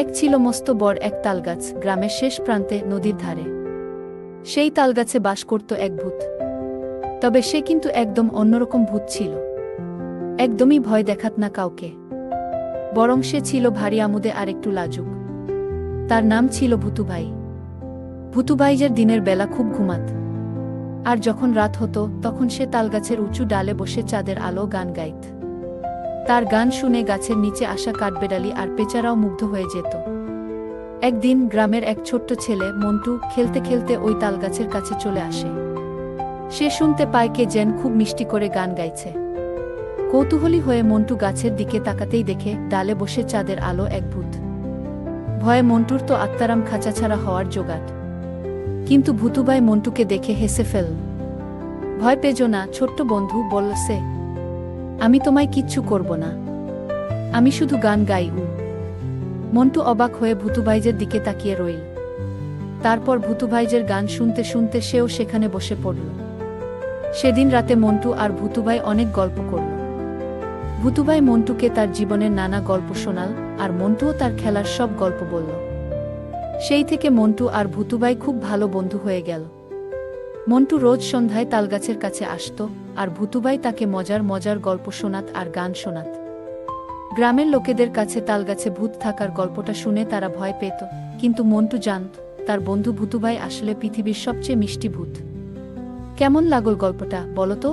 এক ছিল মস্ত বড় এক তালগাছ গ্রামের শেষ প্রান্তে নদীর ধারে। সেই তালগাছে বাস করত এক ভূত। তবে সে কিন্তু একদম অন্যরকম ভূত ছিল। একদমই ভয় দেখাত না কাউকে, বরং সে ছিল ভারী আমোদে আর একটু লাজুক। তার নাম ছিল ভুতুভাই। ভুতুভাইয়ের দিনের বেলা খুব ঘুমাত, আর যখন রাত হতো তখন সে তালগাছের উঁচু ডালে বসে চাঁদের আলো গান গাইত। তার গান শুনে গাছের নিচে আসা কাঠবেড়ালি আর পেঁচারাও মুগ্ধ হয়ে যেত। একদিন গ্রামের এক ছোট্ট ছেলে মন্টু খেলতে খেলতে ওই তালগাছের কাছে চলে আসে। সে শুনতে পায় কে যেন খুব মিষ্টি করে গান গাইছে। কৌতূহলী হয়ে মন্টু গাছের দিকে তাকাতেই দেখে ডালে বসে চাঁদের আলো এক ভূত। ভয়ে মন্টুর তো আত্মারাম খাঁচাছাড়া হওয়ার জোগাড়। কিন্তু ভুতুভাই মন্টুকে দেখে হেসে ফেলল। ভয় পেজো না ছোট্ট বন্ধু, বলল সে। আমি তোমায় কিচ্ছু করব না, আমি শুধু গান গাই। মন্টু অবাক হয়ে ভুতুভাইজের দিকে তাকিয়ে রইল। তারপর ভুতুভাইজের গান শুনতে শুনতে সেও সেখানে বসে পড়ল। সেদিন রাতে মন্টু আর ভুতুভাই অনেক গল্প করল। ভুতুভাই মন্টুকে তার জীবনের নানা গল্প শোনাল, আর মন্টুও তার খেলার সব গল্প বলল। সেই থেকে মন্টু আর ভুতুভাই খুব ভালো বন্ধু হয়ে গেল। মন্টু রোজ সন্ধ্যায় তালগাছের কাছে আসত, আর ভুতুভাই তাকে মজার মজার গল্প শোনাত আর গান শোনাত। গ্রামের লোকেদের কাছে তালগাছে ভূত থাকার গল্পটা শুনে তারা ভয় পেত, কিন্তু মন্টু জানত তার বন্ধু ভুতুভাই আসলে পৃথিবীর সবচেয়ে মিষ্টি ভূত। কেমন লাগল গল্পটা বলো তো?